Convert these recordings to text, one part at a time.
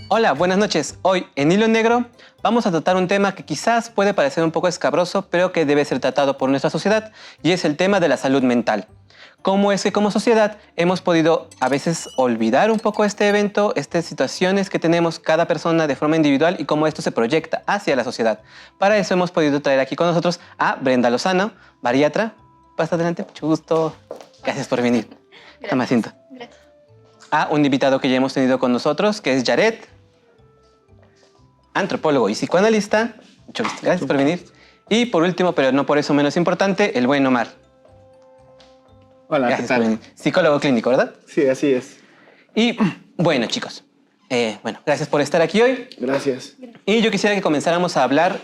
Hola, buenas noches. Hoy en Hilo Negro vamos a tratar un tema que quizás puede parecer un poco escabroso, pero que debe ser tratado por nuestra sociedad, y es el tema de la salud mental. Cómo es que como sociedad hemos podido a veces olvidar un poco este evento, estas situaciones que tenemos cada persona de forma individual y cómo esto se proyecta hacia la sociedad. Para eso hemos podido traer aquí con nosotros a Brenda Lozano, bariatra. Pasa adelante, mucho gusto. Gracias por venir. Toma asiento. Gracias. A un invitado que ya hemos tenido con nosotros, que es Jared, antropólogo y psicoanalista. Mucho gusto. Gracias por venir. Y por último, pero no por eso menos importante, el buen Omar. Hola, Gracias ¿qué tal? por venir. Psicólogo clínico, ¿verdad? Sí, así es. Y bueno, chicos, gracias por estar aquí hoy. Gracias. Y yo quisiera que comenzáramos a hablar,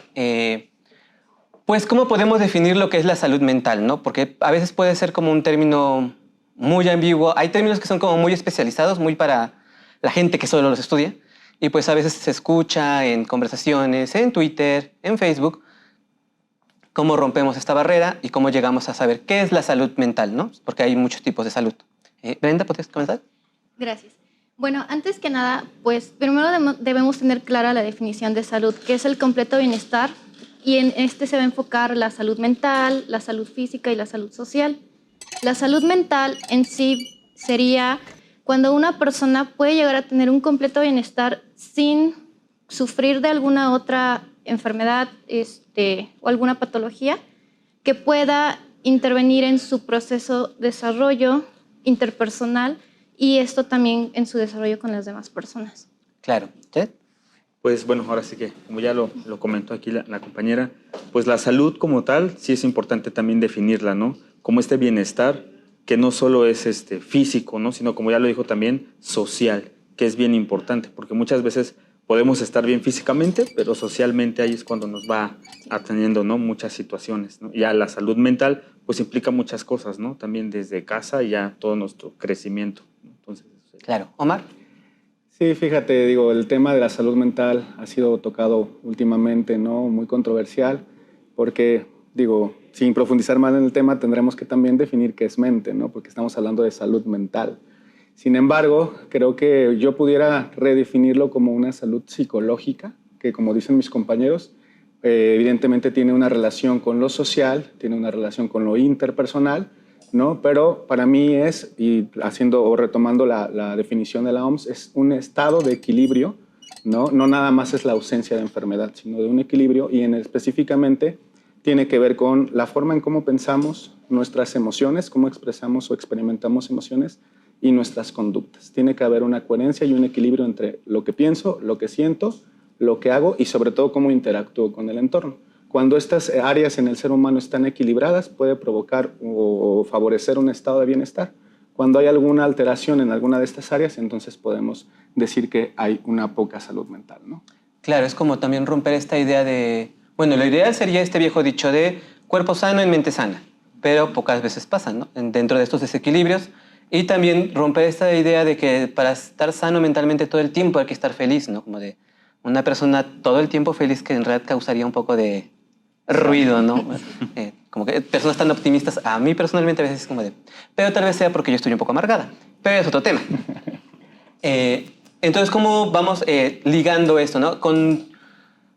pues, cómo podemos definir lo que es la salud mental, ¿no? Porque a veces puede ser como un término muy ambiguo. Hay términos que son como muy especializados, muy para la gente que solo los estudia. Y pues a veces se escucha en conversaciones, en Twitter, en Facebook, cómo rompemos esta barrera y cómo llegamos a saber qué es la salud mental, ¿no? Porque hay muchos tipos de salud. Brenda, ¿podrías comenzar? Gracias. Bueno, antes que nada, pues primero debemos tener clara la definición de salud, que es el completo bienestar, y en este se va a enfocar la salud mental, la salud física y la salud social. La salud mental en sí sería cuando una persona puede llegar a tener un completo bienestar sin sufrir de alguna otra enfermedad o alguna patología que pueda intervenir en su proceso de desarrollo interpersonal y esto también en su desarrollo con las demás personas. Claro. ¿Sí? Pues bueno, ahora sí que, como ya lo comentó aquí la compañera, pues la salud como tal sí es importante también definirla, ¿no? Como este bienestar que no solo es físico, ¿no? Sino, como ya lo dijo también, social, que es bien importante, porque muchas veces podemos estar bien físicamente, pero socialmente ahí es cuando nos va atendiendo, ¿no? Muchas situaciones, ¿no? Ya la salud mental pues implica muchas cosas, ¿no? También desde casa y ya todo nuestro crecimiento, ¿no? Entonces, Claro. Omar. Sí, fíjate, digo, el tema de la salud mental ha sido tocado últimamente, ¿no? Muy controversial, porque, digo, sin profundizar más en el tema, tendremos que también definir qué es mente, ¿no? Porque estamos hablando de salud mental. Sin embargo, creo que yo pudiera redefinirlo como una salud psicológica, que como dicen mis compañeros, evidentemente tiene una relación con lo social, tiene una relación con lo interpersonal, ¿no? Pero para mí es, y haciendo o retomando la definición de la OMS, es un estado de equilibrio, ¿no? No nada más es la ausencia de enfermedad, sino de un equilibrio, y específicamente tiene que ver con la forma en cómo pensamos nuestras emociones, cómo expresamos o experimentamos emociones y nuestras conductas. Tiene que haber una coherencia y un equilibrio entre lo que pienso, lo que siento, lo que hago y sobre todo cómo interactúo con el entorno. Cuando estas áreas en el ser humano están equilibradas, puede provocar o favorecer un estado de bienestar. Cuando hay alguna alteración en alguna de estas áreas, entonces podemos decir que hay una poca salud mental, ¿no? Claro, es como también romper esta idea de... Bueno, lo ideal sería este viejo dicho de cuerpo sano en mente sana, pero pocas veces pasa, ¿no? Dentro de estos desequilibrios. Y también romper esta idea de que para estar sano mentalmente todo el tiempo hay que estar feliz, ¿no? Como de una persona todo el tiempo feliz que en realidad causaría un poco de ruido, ¿no? Como que personas tan optimistas, a mí personalmente a veces es como de... Pero tal vez sea porque yo estoy un poco amargada, pero es otro tema. Entonces, ¿cómo vamos ligando esto, ¿no? Con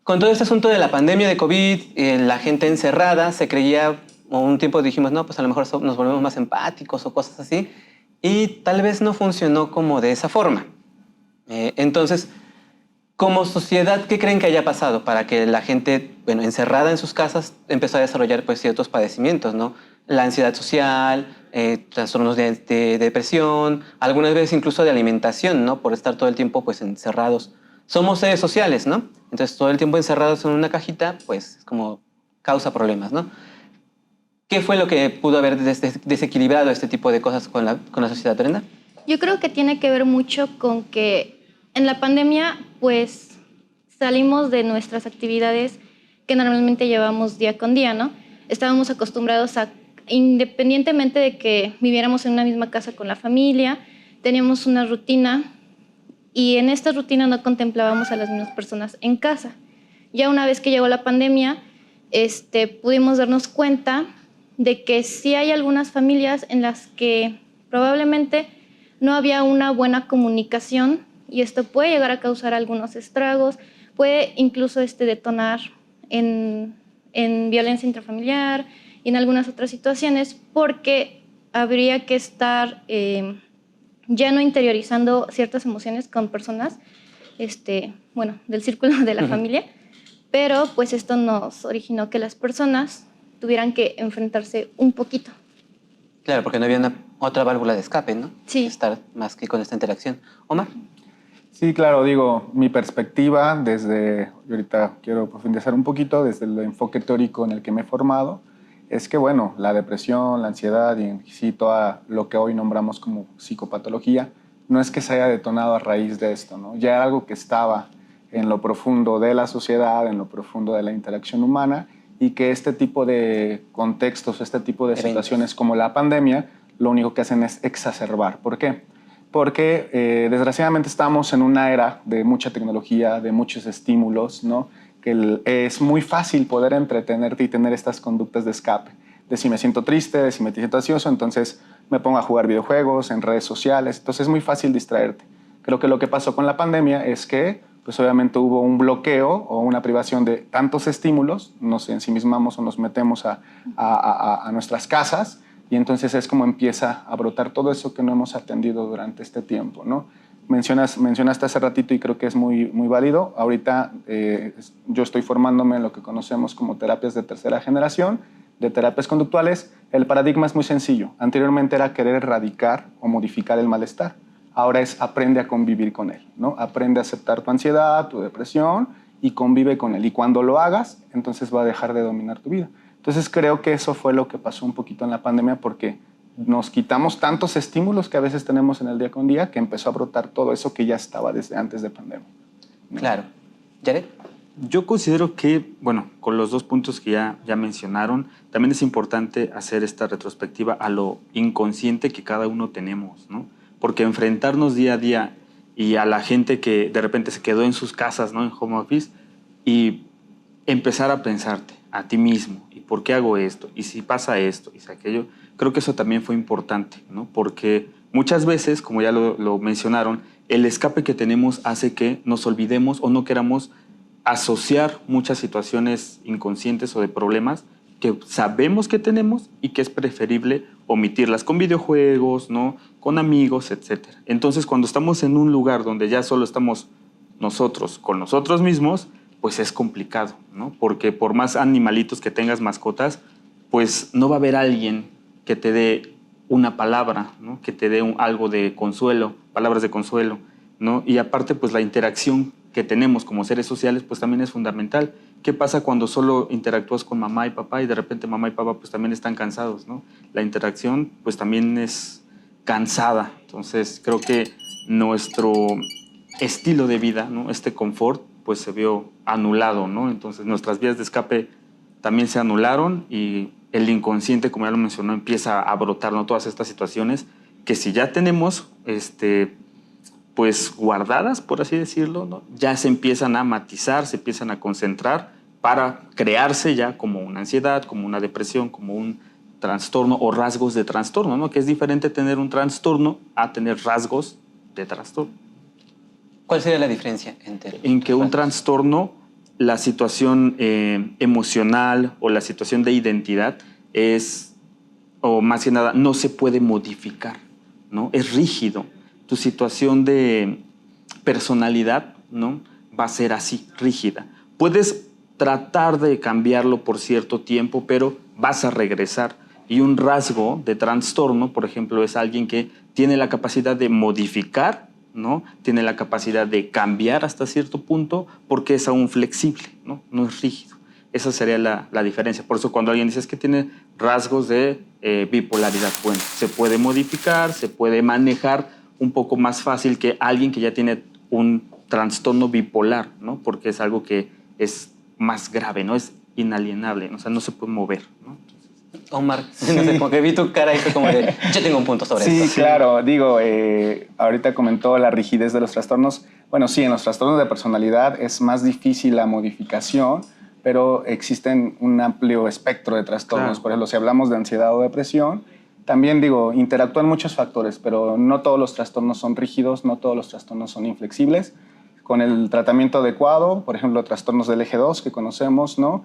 todo este asunto de la pandemia de COVID, la gente encerrada, se creía, o un tiempo dijimos, no, pues a lo mejor nos volvemos más empáticos o cosas así, y tal vez no funcionó como de esa forma. Entonces, como sociedad, ¿qué creen que haya pasado para que la gente, bueno, encerrada en sus casas, empezó a desarrollar pues ciertos padecimientos, ¿no? La ansiedad social, trastornos de depresión, algunas veces incluso de alimentación, ¿no? Por estar todo el tiempo pues encerrados. Somos seres sociales, ¿no? Entonces todo el tiempo encerrados en una cajita, pues es como causa problemas, ¿no? ¿Qué fue lo que pudo haber desequilibrado este tipo de cosas con la sociedad, Brenda? Yo creo que tiene que ver mucho con que en la pandemia pues salimos de nuestras actividades que normalmente llevamos día con día, ¿no? Estábamos acostumbrados a, independientemente de que viviéramos en una misma casa con la familia, teníamos una rutina y en esta rutina no contemplábamos a las mismas personas en casa. Ya una vez que llegó la pandemia, pudimos darnos cuenta de que sí hay algunas familias en las que probablemente no había una buena comunicación y esto puede llegar a causar algunos estragos, puede incluso detonar en violencia intrafamiliar y en algunas otras situaciones, porque habría que estar ya no interiorizando ciertas emociones con personas, del círculo de la familia, pero pues esto nos originó que las personas tuvieran que enfrentarse un poquito. Claro, porque no había otra válvula de escape, ¿no? Sí. Estar más que con esta interacción. Omar. Sí, claro, digo, mi perspectiva y ahorita quiero profundizar un poquito desde el enfoque teórico en el que me he formado, es que, bueno, la depresión, la ansiedad y en sí todo lo que hoy nombramos como psicopatología, no es que se haya detonado a raíz de esto, ¿no? Ya era algo que estaba en lo profundo de la sociedad, en lo profundo de la interacción humana, y que este tipo de contextos, este tipo de situaciones como la pandemia, lo único que hacen es exacerbar. ¿Por qué? Porque desgraciadamente estamos en una era de mucha tecnología, de muchos estímulos, ¿no? Que es muy fácil poder entretenerte y tener estas conductas de escape. De si me siento triste, de si me siento ansioso, entonces me pongo a jugar videojuegos, en redes sociales, entonces es muy fácil distraerte. Creo que lo que pasó con la pandemia es que pues obviamente hubo un bloqueo o una privación de tantos estímulos, nos ensimismamos o nos metemos a nuestras casas, y entonces es como empieza a brotar todo eso que no hemos atendido durante este tiempo, ¿no? Mencionaste hace ratito y creo que es muy, muy válido. Ahorita yo estoy formándome en lo que conocemos como terapias de tercera generación, de terapias conductuales. El paradigma es muy sencillo. Anteriormente era querer erradicar o modificar el malestar. Ahora es aprende a convivir con él, ¿no? Aprende a aceptar tu ansiedad, tu depresión y convive con él. Y cuando lo hagas, entonces va a dejar de dominar tu vida. Entonces creo que eso fue lo que pasó un poquito en la pandemia, porque nos quitamos tantos estímulos que a veces tenemos en el día con día que empezó a brotar todo eso que ya estaba desde antes de pandemia, ¿no? Claro. ¿Yaret? Yo considero que, bueno, con los dos puntos que ya mencionaron, también es importante hacer esta retrospectiva a lo inconsciente que cada uno tenemos, ¿no? Porque enfrentarnos día a día y a la gente que de repente se quedó en sus casas, ¿no? En home office, y empezar a pensarte a ti mismo, ¿y por qué hago esto? ¿Y si pasa esto? ¿Y si aquello? Creo que eso también fue importante, ¿no? Porque muchas veces, como ya lo mencionaron, el escape que tenemos hace que nos olvidemos o no queramos asociar muchas situaciones inconscientes o de problemas que sabemos que tenemos y que es preferible omitirlas con videojuegos, ¿no? Con amigos, etc. Entonces, cuando estamos en un lugar donde ya solo estamos nosotros con nosotros mismos, pues es complicado, ¿no? Porque por más animalitos que tengas, mascotas, pues no va a haber alguien que te dé una palabra, ¿no? Que te dé algo de consuelo, palabras de consuelo, ¿no? Y aparte, pues la interacción que tenemos como seres sociales, pues también es fundamental. ¿Qué pasa cuando solo interactúas con mamá y papá y de repente mamá y papá pues también están cansados, ¿no? La interacción pues también es cansada. Entonces creo que nuestro estilo de vida, ¿no? Este confort pues se vio anulado, ¿no? Entonces nuestras vías de escape también se anularon y el inconsciente, como ya lo mencionó, empieza a brotar, ¿no? Todas estas situaciones que si ya tenemos pues guardadas, por así decirlo, ¿no? Ya se empiezan a matizar, se empiezan a concentrar para crearse ya como una ansiedad, como una depresión, como un trastorno o rasgos de trastorno, ¿no? Que es diferente tener un trastorno a tener rasgos de trastorno. ¿Cuál sería la diferencia entre? En que un trastorno, la situación emocional o la situación de identidad es, o más que nada, no se puede modificar, ¿no? Es rígido. Tu situación de personalidad, ¿no? Va a ser así, rígida. Puedes tratar de cambiarlo por cierto tiempo, pero vas a regresar. Y un rasgo de trastorno, por ejemplo, es alguien que tiene la capacidad de modificar, ¿no? Tiene la capacidad de cambiar hasta cierto punto porque es aún flexible, ¿no? No es rígido. Esa sería la diferencia. Por eso cuando alguien dice es que tiene rasgos de bipolaridad, bueno, se puede modificar, se puede manejar un poco más fácil que alguien que ya tiene un trastorno bipolar, ¿no? Porque es algo que es más grave, ¿no? Es inalienable, ¿no? O sea, no se puede mover, ¿no? Omar, sí. No sé, como que vi tu cara y fue como de, yo tengo un punto sobre esto. Sí, claro. Digo, ahorita comentó la rigidez de los trastornos. Bueno, sí, en los trastornos de personalidad es más difícil la modificación, pero existen un amplio espectro de trastornos. Claro. Por ejemplo, si hablamos de ansiedad o depresión, También digo, interactúan muchos factores, pero no todos los trastornos son rígidos, no todos los trastornos son inflexibles. Con el tratamiento adecuado, por ejemplo, trastornos del eje 2 que conocemos, ¿no?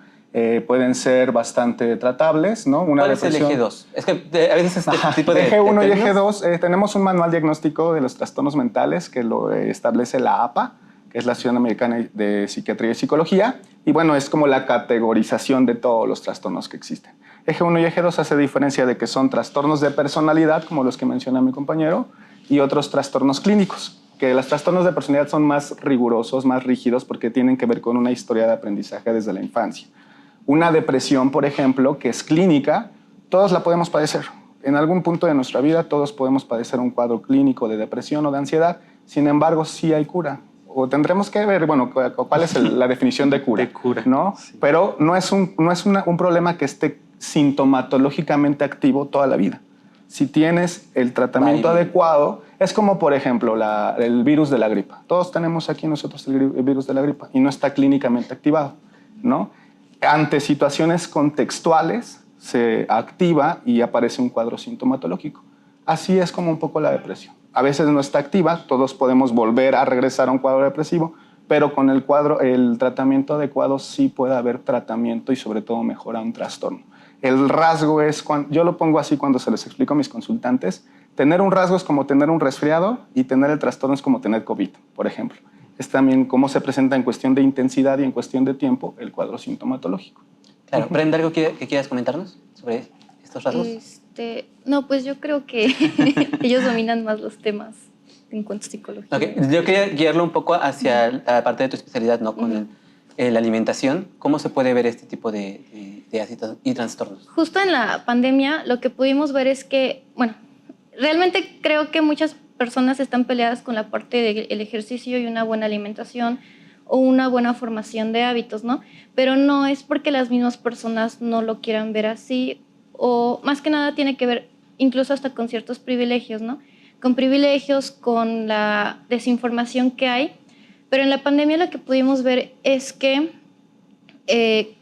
Pueden ser bastante tratables, ¿no? ¿Cuál es el eje 2? Es que a veces este tipo de... Eje 1 y términos... eje 2, tenemos un manual diagnóstico de los trastornos mentales que lo establece la APA, que es la Asociación Americana de Psiquiatría y Psicología, y bueno, es como la categorización de todos los trastornos que existen. Eje 1 y eje 2 hace diferencia de que son trastornos de personalidad, como los que menciona mi compañero, y otros trastornos clínicos, que los trastornos de personalidad son más rigurosos, más rígidos, porque tienen que ver con una historia de aprendizaje desde la infancia. Una depresión, por ejemplo, que es clínica, todos la podemos padecer. En algún punto de nuestra vida todos podemos padecer un cuadro clínico de depresión o de ansiedad, sin embargo, sí hay cura. O tendremos que ver, bueno, cuál es la definición de cura. De cura, ¿no? sí. Pero no es un problema que esté sintomatológicamente activo toda la vida. Si tienes el tratamiento adecuado, es como, por ejemplo, el virus de la gripa. Todos tenemos aquí nosotros el virus de la gripa y no está clínicamente activado, ¿no? Ante situaciones contextuales se activa y aparece un cuadro sintomatológico. Así es como un poco la depresión. A veces no está activa, todos podemos volver a regresar a un cuadro depresivo, pero con el tratamiento adecuado sí puede haber tratamiento y sobre todo mejora un trastorno. El rasgo es, yo lo pongo así cuando se les explico a mis consultantes, tener un rasgo es como tener un resfriado y tener el trastorno es como tener COVID, por ejemplo. Es también cómo se presenta en cuestión de intensidad y en cuestión de tiempo el cuadro sintomatológico. Claro. Brenda, ¿algo que quieras comentarnos sobre estos rasgos? No, pues yo creo que ellos dominan más los temas en cuanto a psicología. Okay. Yo quería guiarlo un poco hacia la parte de tu especialidad, ¿no? Con la alimentación. ¿Cómo se puede ver este tipo de ácidos y trastornos? Justo en la pandemia lo que pudimos ver es que, bueno, realmente creo que muchas personas están peleadas con la parte del ejercicio y una buena alimentación o una buena formación de hábitos, ¿no? Pero no es porque las mismas personas no lo quieran ver así, o más que nada tiene que ver incluso hasta con ciertos privilegios, ¿no? Con privilegios, con la desinformación que hay. Pero en la pandemia lo que pudimos ver es que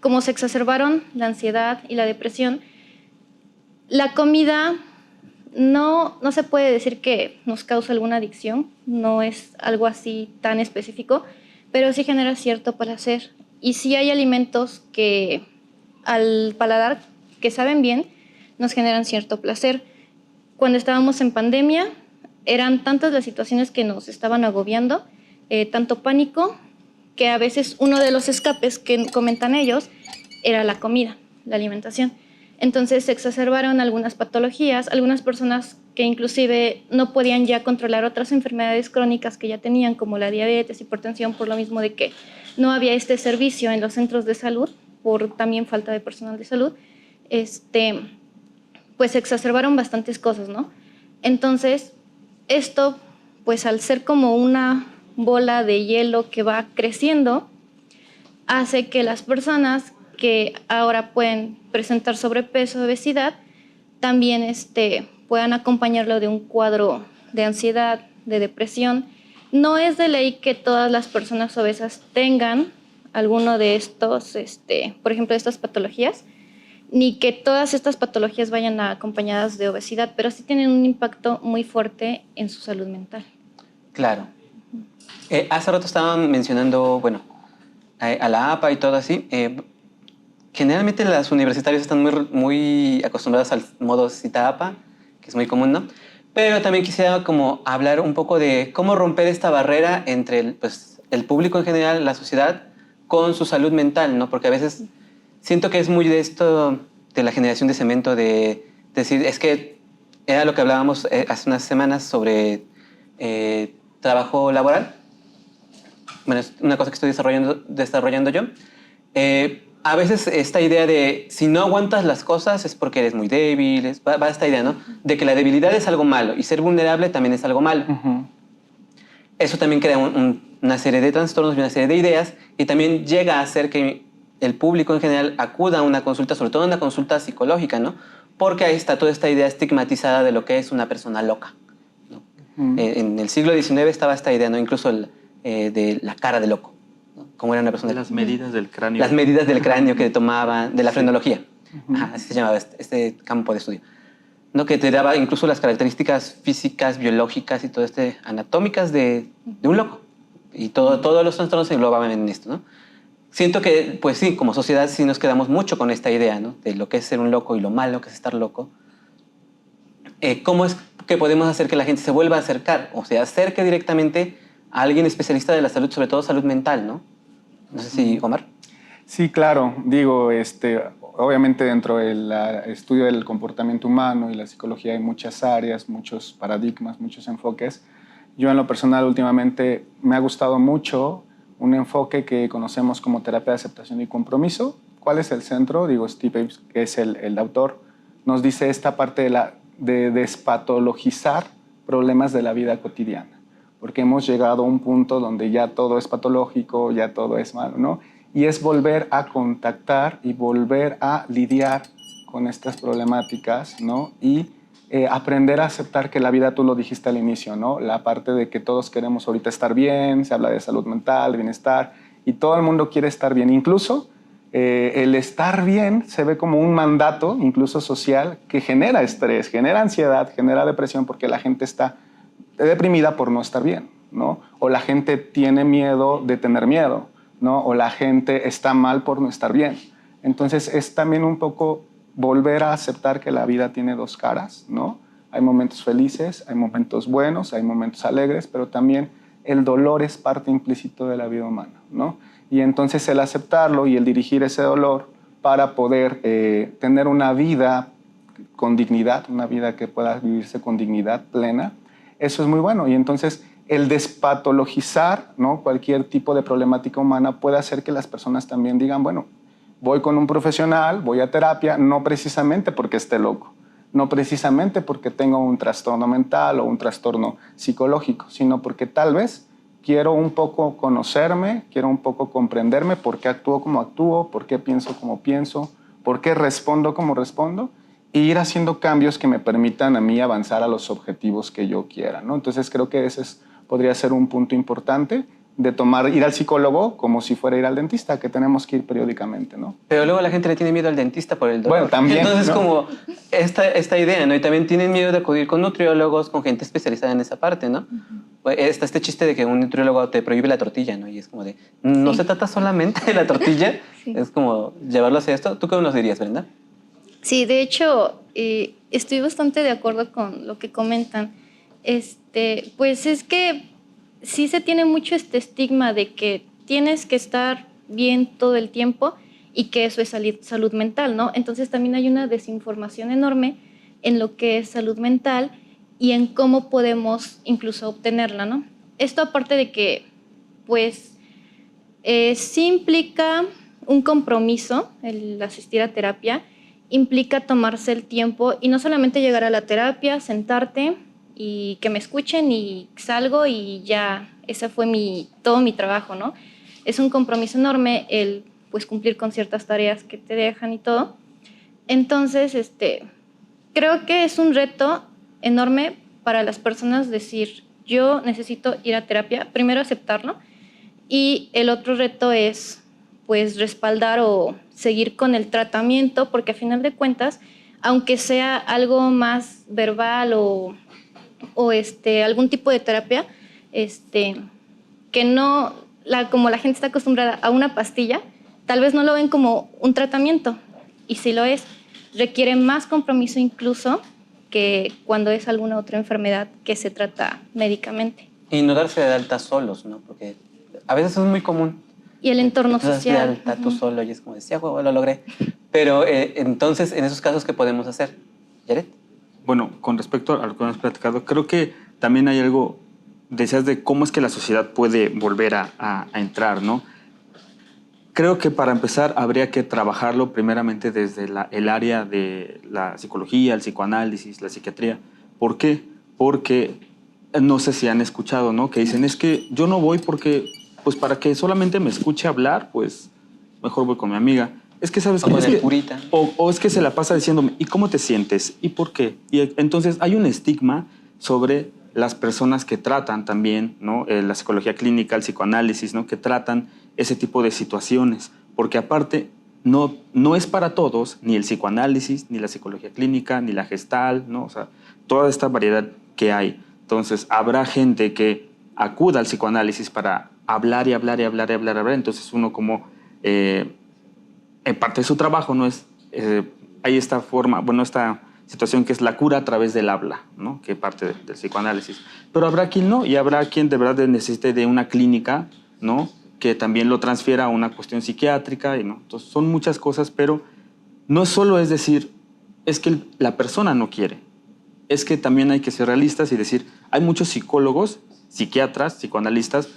como se exacerbaron la ansiedad y la depresión, la comida no se puede decir que nos causa alguna adicción, no es algo así tan específico, pero sí genera cierto placer. Y sí hay alimentos que al paladar, que saben bien, nos generan cierto placer. Cuando estábamos en pandemia, eran tantas las situaciones que nos estaban agobiando, tanto pánico, que a veces uno de los escapes que comentan ellos era la comida, la alimentación. Entonces se exacerbaron algunas patologías, algunas personas que inclusive no podían ya controlar otras enfermedades crónicas que ya tenían, como la diabetes, hipertensión, por lo mismo de que no había este servicio en los centros de salud, por también falta de personal de salud, pues se exacerbaron bastantes cosas, ¿no? Entonces, esto, pues al ser como una bola de hielo que va creciendo, hace que las personas que ahora pueden presentar sobrepeso, obesidad, también puedan acompañarlo de un cuadro de ansiedad, de depresión. No es de ley que todas las personas obesas tengan alguno de estos, por ejemplo, de estas patologías, ni que todas estas patologías vayan acompañadas de obesidad, pero sí tienen un impacto muy fuerte en su salud mental. Claro. Hace rato estaban mencionando, bueno, a la APA y todo así. Generalmente las universitarios están muy acostumbradas al modo cita APA, que es muy común, ¿no? Pero también quisiera como hablar un poco de cómo romper esta barrera entre el público en general, la sociedad, con su salud mental, ¿no? Porque a veces siento que es muy de esto, de la generación de cemento, de decir, es que era lo que hablábamos hace unas semanas sobre trabajo laboral. Bueno, es una cosa que estoy desarrollando yo. A veces esta idea de si no aguantas las cosas es porque eres muy débil, va esta idea, ¿no? De que la debilidad es algo malo y ser vulnerable también es algo malo. Eso también crea una serie de trastornos y una serie de ideas y también llega a hacer que el público en general acuda a una consulta, sobre todo una consulta psicológica, ¿no? Porque ahí está toda esta idea estigmatizada de lo que es una persona loca, ¿no? En el siglo XIX estaba esta idea, ¿no? Incluso de la cara de loco, ¿no? Como era una persona... Las medidas del cráneo. Las medidas del cráneo que tomaban, de la frenología. Ajá, así se llamaba este campo de estudio. ¿no? Que te daba incluso las características físicas, biológicas y todo anatómicas de un loco. Y todos los trastornos se englobaban en esto, ¿no? Siento que, pues sí, como sociedad sí nos quedamos mucho con esta idea, ¿no? De lo que es ser un loco y lo malo que es estar loco. ¿Cómo es que podemos hacer que la gente se vuelva a acercar o se acerque directamente a alguien especialista de la salud, sobre todo salud mental, ¿no? No sé si, Omar. Sí, claro. Digo, obviamente dentro del estudio del comportamiento humano y la psicología hay muchas áreas, muchos paradigmas, muchos enfoques. Yo en lo personal últimamente me ha gustado mucho un enfoque que conocemos como terapia de aceptación y compromiso. ¿Cuál es el centro? Digo, Steve Aves, que es el autor, nos dice esta parte de despatologizar problemas de la vida cotidiana, porque hemos llegado a un punto donde ya todo es patológico, ya todo es malo, ¿no? Y es volver a contactar y volver a lidiar con estas problemáticas, ¿no? Y aprender a aceptar que la vida, tú lo dijiste al inicio, ¿no? La parte de que todos queremos ahorita estar bien, se habla de salud mental, de bienestar, y todo el mundo quiere estar bien. Incluso el estar bien se ve como un mandato, incluso social, que genera estrés, genera ansiedad, genera depresión, porque la gente está deprimida por no estar bien, ¿no? O la gente tiene miedo de tener miedo, ¿no? O la gente está mal por no estar bien. Entonces es también un poco volver a aceptar que la vida tiene dos caras, ¿no? Hay momentos felices, hay momentos buenos, hay momentos alegres, pero también el dolor es parte implícito de la vida humana, ¿no? Y entonces el aceptarlo y el dirigir ese dolor para poder tener una vida con dignidad, una vida que pueda vivirse con dignidad plena, eso es muy bueno. Y entonces el despatologizar, ¿no? Cualquier tipo de problemática humana puede hacer que las personas también digan, bueno, voy con un profesional, voy a terapia, no precisamente porque esté loco, no precisamente porque tenga un trastorno mental o un trastorno psicológico, sino porque tal vez quiero un poco conocerme, quiero un poco comprenderme por qué actúo como actúo, por qué pienso como pienso, por qué respondo como respondo, e ir haciendo cambios que me permitan a mí avanzar a los objetivos que yo quiera, ¿no? Entonces creo que ese podría ser un punto importante de ir al psicólogo como si fuera ir al dentista, que tenemos que ir periódicamente, ¿no? Pero luego la gente le tiene miedo al dentista por el dolor. Bueno, también, entonces, ¿no? como esta idea, ¿no? Y también tienen miedo de acudir con nutriólogos, con gente especializada en esa parte, ¿no? Está este chiste de que un nutriólogo te prohíbe la tortilla, ¿no? Y es como de, no se trata solamente de la tortilla, Sí. es como llevarlo hacia esto. ¿Tú qué nos dirías, Brenda? Sí, de hecho, estoy bastante de acuerdo con lo que comentan. Pues es que sí se tiene mucho este estigma de que tienes que estar bien todo el tiempo y que eso es salud mental, ¿no? Entonces también hay una desinformación enorme en lo que es salud mental y en cómo podemos incluso obtenerla, ¿no? Esto aparte de que, pues, sí implica un compromiso, el asistir a terapia, implica tomarse el tiempo y no solamente llegar a la terapia, sentarte y que me escuchen y salgo y ya, ese fue todo mi trabajo, ¿no? Es un compromiso enorme el pues cumplir con ciertas tareas que te dejan y todo. Entonces, creo que es un reto enorme para las personas decir, yo necesito ir a terapia, primero aceptarlo, y el otro reto es pues respaldar o seguir con el tratamiento, porque a final de cuentas, aunque sea algo más verbal o algún tipo de terapia, que no, como la gente está acostumbrada a una pastilla, tal vez no lo ven como un tratamiento, y si lo es, requiere más compromiso incluso que cuando es alguna otra enfermedad que se trata médicamente. Y no darse de alta solos, ¿no? Porque a veces es muy común. Y el entorno Te das de social. alta tú solo y es como decía, huevo, lo logré. Pero entonces, en esos casos, ¿qué podemos hacer? ¿Yaret? Bueno, con respecto a lo que hemos platicado, creo que también hay algo, decías de cómo es que la sociedad puede volver a entrar, ¿no? Creo que para empezar habría que trabajarlo primeramente desde el área de la psicología, el psicoanálisis, la psiquiatría. ¿Por qué? Porque no sé si han escuchado, ¿no? Que dicen, es que yo no voy porque, pues para que solamente me escuche hablar, pues mejor voy con mi amiga. Es que, ¿sabes? O con Es el que, curita. o es que se la pasa diciéndome, ¿y cómo te sientes? ¿Y por qué? Y entonces hay un estigma sobre las personas que tratan también, ¿no? La psicología clínica, el psicoanálisis, ¿no? Que tratan ese tipo de situaciones. Porque aparte, no es para todos, ni el psicoanálisis, ni la psicología clínica, ni la gestal, ¿no? O sea, toda esta variedad que hay. Entonces, habrá gente que acuda al psicoanálisis para hablar y hablar y hablar y hablar, y hablar. Entonces, uno como, en parte de su trabajo, ¿no? Hay esta forma, bueno, esta situación que es la cura a través del habla, ¿no? Que parte del psicoanálisis. Pero habrá quien no, y habrá quien de verdad necesite de una clínica, ¿no? Que también lo transfiera a una cuestión psiquiátrica, y ¿no? Entonces, son muchas cosas, pero no solo es decir, es que la persona no quiere, es que también hay que ser realistas y decir, hay muchos psicólogos, psiquiatras, psicoanalistas,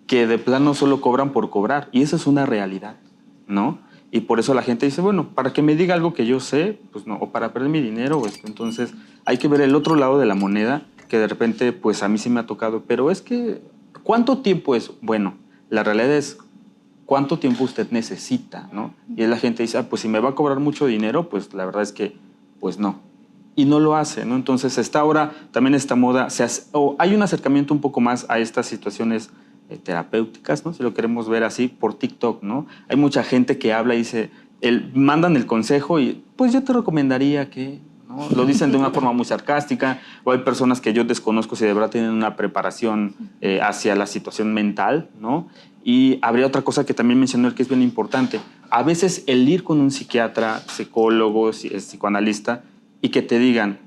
que de plano solo cobran por cobrar, y eso es una realidad, ¿no? Y por eso la gente dice, bueno, para que me diga algo que yo sé, pues no, o para perder mi dinero, o esto. Entonces, hay que ver el otro lado de la moneda, que de repente, pues a mí sí me ha tocado, pero es que, ¿cuánto tiempo es? Bueno, la realidad es, ¿cuánto tiempo usted necesita, no? Y la gente dice, pues si me va a cobrar mucho dinero, pues la verdad es que, pues no. Y no lo hace, ¿no? Entonces, está ahora también esta moda, o hay un acercamiento un poco más a estas situaciones terapéuticas, ¿no? Si lo queremos ver así, por TikTok, ¿no? Hay mucha gente que habla y dice, mandan el consejo y pues yo te recomendaría que, ¿no? Lo dicen de una forma muy sarcástica, o hay personas que yo desconozco si de verdad tienen una preparación hacia la situación mental, ¿no? Y habría otra cosa que también mencionó él que es bien importante. A veces el ir con un psiquiatra, psicólogo, psicoanalista, y que te digan,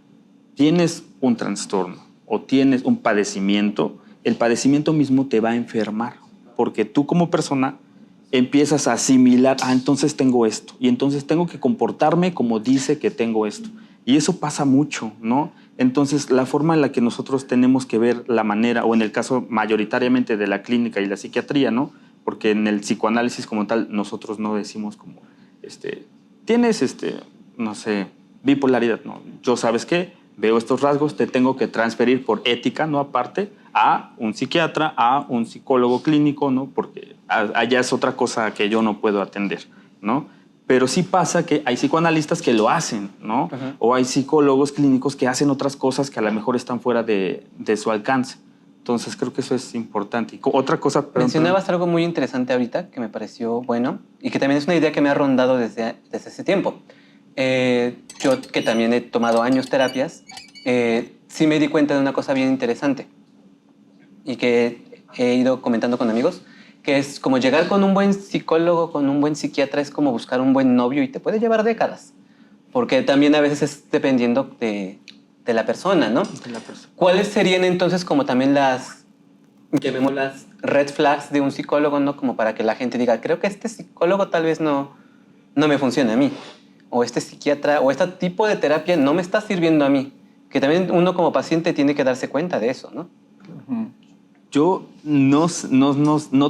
tienes un trastorno o tienes un padecimiento, el padecimiento mismo te va a enfermar, porque tú como persona empiezas a asimilar, entonces tengo esto, y entonces tengo que comportarme como dice que tengo esto. Y eso pasa mucho, ¿no? Entonces, la forma en la que nosotros tenemos que ver la manera, o en el caso mayoritariamente de la clínica y la psiquiatría, ¿no? Porque en el psicoanálisis como tal, nosotros no decimos como, tienes, no sé, bipolaridad, ¿no? Yo, ¿sabes qué? Veo estos rasgos, te tengo que transferir por ética, ¿no? Aparte, a un psiquiatra, a un psicólogo clínico, ¿no? Porque allá es otra cosa que yo no puedo atender, ¿no? Pero sí pasa que hay psicoanalistas que lo hacen, ¿no? Uh-huh. O hay psicólogos clínicos que hacen otras cosas que a lo mejor están fuera de su alcance. Entonces, creo que eso es importante. Y otra cosa... Mencionabas algo muy interesante ahorita que me pareció bueno y que también es una idea que me ha rondado desde ese tiempo. Yo, que también he tomado años terapias, sí me di cuenta de una cosa bien interesante y que he ido comentando con amigos, que es como llegar con un buen psicólogo, con un buen psiquiatra, es como buscar un buen novio y te puede llevar décadas, porque también a veces es dependiendo de la persona, ¿no? De la persona. ¿Cuáles serían entonces como también las red flags de un psicólogo, ¿no? Como para que la gente diga, creo que este psicólogo tal vez no me funciona a mí, o este psiquiatra, o este tipo de terapia no me está sirviendo a mí, que también uno como paciente tiene que darse cuenta de eso, ¿no? Uh-huh. Yo no,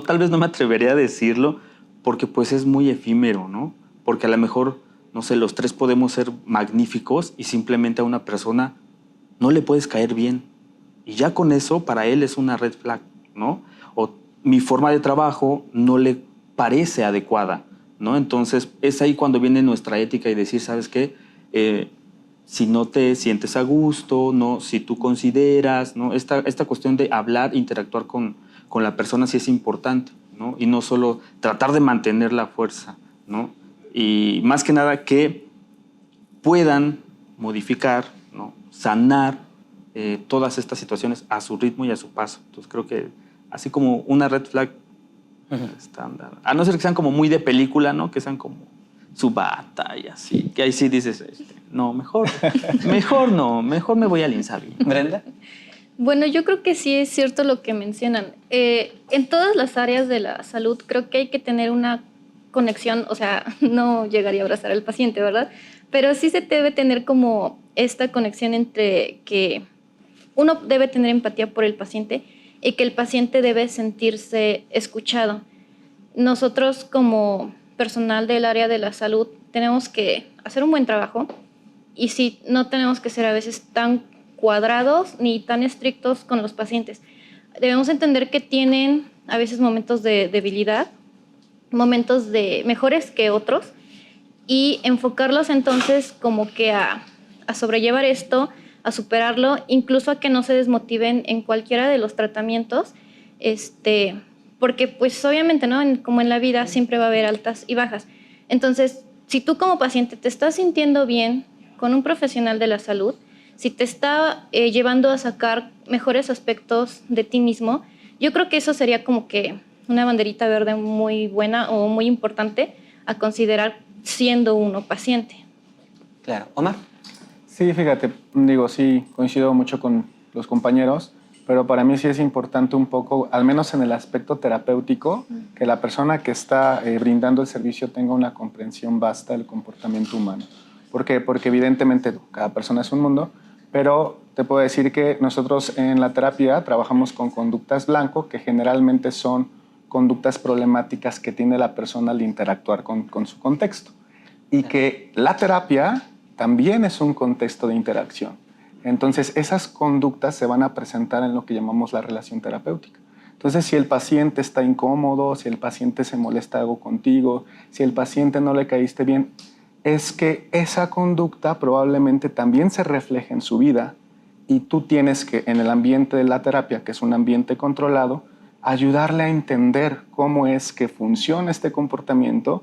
tal vez no me atrevería a decirlo porque pues es muy efímero, ¿no? Porque a lo mejor, no sé, los tres podemos ser magníficos y simplemente a una persona no le puedes caer bien. Y ya con eso para él es una red flag, ¿no? O mi forma de trabajo no le parece adecuada, ¿no? Entonces es ahí cuando viene nuestra ética y decir, ¿sabes qué? Si no te sientes a gusto, ¿no? Si tú consideras, ¿no? Esta cuestión de hablar, interactuar con la persona sí es importante, ¿no? Y no solo tratar de mantener la fuerza, ¿no? Y más que nada que puedan modificar, ¿no? Sanar todas estas situaciones a su ritmo y a su paso. Entonces creo que así como una red flag estándar, a no ser que sean como muy de película, ¿no? Que sean como su bata y así, que ahí sí dices, no, mejor no, mejor me voy al Insabi. ¿Brenda? Bueno, yo creo que sí es cierto lo que mencionan. En todas las áreas de la salud creo que hay que tener una conexión, o sea, no llegaría a abrazar al paciente, ¿verdad? Pero sí se debe tener como esta conexión entre que uno debe tener empatía por el paciente y que el paciente debe sentirse escuchado. Nosotros como personal del área de la salud tenemos que hacer un buen trabajo y sí, no tenemos que ser a veces tan cuadrados ni tan estrictos con los pacientes. Debemos entender que tienen a veces momentos de debilidad, momentos de mejores que otros y enfocarlos entonces como que a sobrellevar esto, a superarlo, incluso a que no se desmotiven en cualquiera de los tratamientos, porque pues obviamente, ¿no? Como en la vida siempre va a haber altas y bajas. Entonces, si tú como paciente te estás sintiendo bien con un profesional de la salud, si te está llevando a sacar mejores aspectos de ti mismo, yo creo que eso sería como que una banderita verde muy buena o muy importante a considerar siendo uno paciente. Claro. Omar. Sí, fíjate, digo, sí, coincido mucho con los compañeros, pero para mí sí es importante un poco, al menos en el aspecto terapéutico, que la persona que está brindando el servicio tenga una comprensión vasta del comportamiento humano. ¿Por qué? Porque evidentemente cada persona es un mundo, pero te puedo decir que nosotros en la terapia trabajamos con conductas blanco, que generalmente son conductas problemáticas que tiene la persona al interactuar con su contexto. Y que la terapia también es un contexto de interacción. Entonces, esas conductas se van a presentar en lo que llamamos la relación terapéutica. Entonces, si el paciente está incómodo, si el paciente se molesta algo contigo, si el paciente no le caíste bien, es que esa conducta probablemente también se refleje en su vida y tú tienes que, en el ambiente de la terapia, que es un ambiente controlado, ayudarle a entender cómo es que funciona este comportamiento,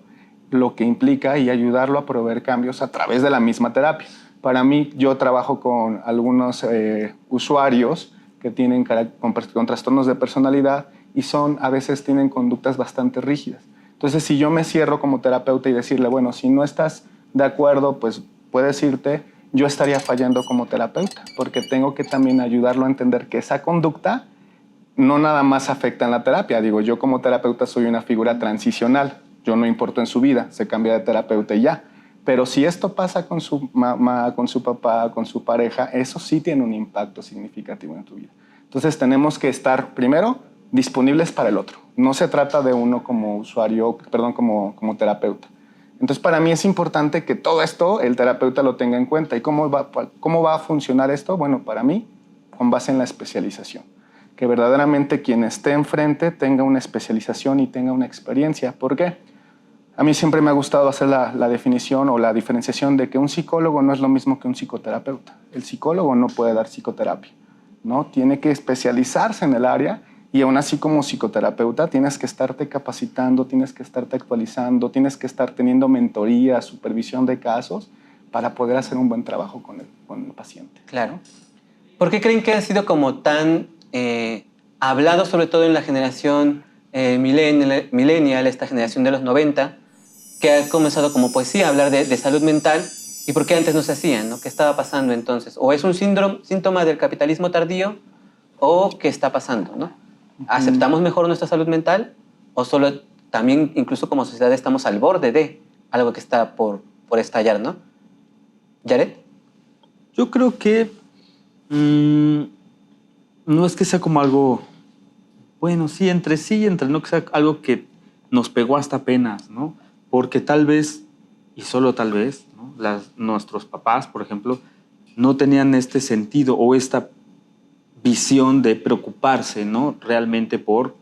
lo que implica y ayudarlo a proveer cambios a través de la misma terapia. Para mí, yo trabajo con algunos usuarios que tienen con trastornos de personalidad y a veces tienen conductas bastante rígidas. Entonces, si yo me cierro como terapeuta y decirle, bueno, si no estás de acuerdo, pues puedes irte, yo estaría fallando como terapeuta, porque tengo que también ayudarlo a entender que esa conducta no nada más afecta en la terapia. Digo, yo como terapeuta soy una figura transicional. Yo no importo en su vida, se cambia de terapeuta y ya. Pero si esto pasa con su mamá, con su papá, con su pareja, eso sí tiene un impacto significativo en tu vida. Entonces tenemos que estar, primero, disponibles para el otro. No se trata de uno como usuario, perdón, como terapeuta. Entonces para mí es importante que todo esto el terapeuta lo tenga en cuenta. ¿Y cómo va a funcionar esto? Bueno, para mí, con base en la especialización. Que verdaderamente quien esté enfrente tenga una especialización y tenga una experiencia. ¿Por qué? A mí siempre me ha gustado hacer la definición o la diferenciación de que un psicólogo no es lo mismo que un psicoterapeuta. El psicólogo no puede dar psicoterapia, ¿no? Tiene que especializarse en el área y aún así como psicoterapeuta tienes que estarte capacitando, tienes que estarte actualizando, tienes que estar teniendo mentoría, supervisión de casos para poder hacer un buen trabajo con el paciente. Claro. ¿Por qué creen que ha sido como tan hablado, sobre todo en la generación millennial, esta generación de los 90, que ha comenzado como poesía a hablar de salud mental? ¿Y por qué antes no se hacía, ¿no? ¿Qué estaba pasando entonces? ¿O es un síntoma del capitalismo tardío o qué está pasando, ¿no? ¿Aceptamos mejor nuestra salud mental o solo también incluso como sociedad estamos al borde de algo que está por estallar, ¿no? ¿Yaret? Yo creo que no es que sea como algo, bueno, sí, entre no que sea algo que nos pegó hasta apenas, ¿no? Porque tal vez, y solo tal vez, ¿no? Nuestros papás, por ejemplo, no tenían este sentido o esta visión de preocuparse, ¿no? Realmente por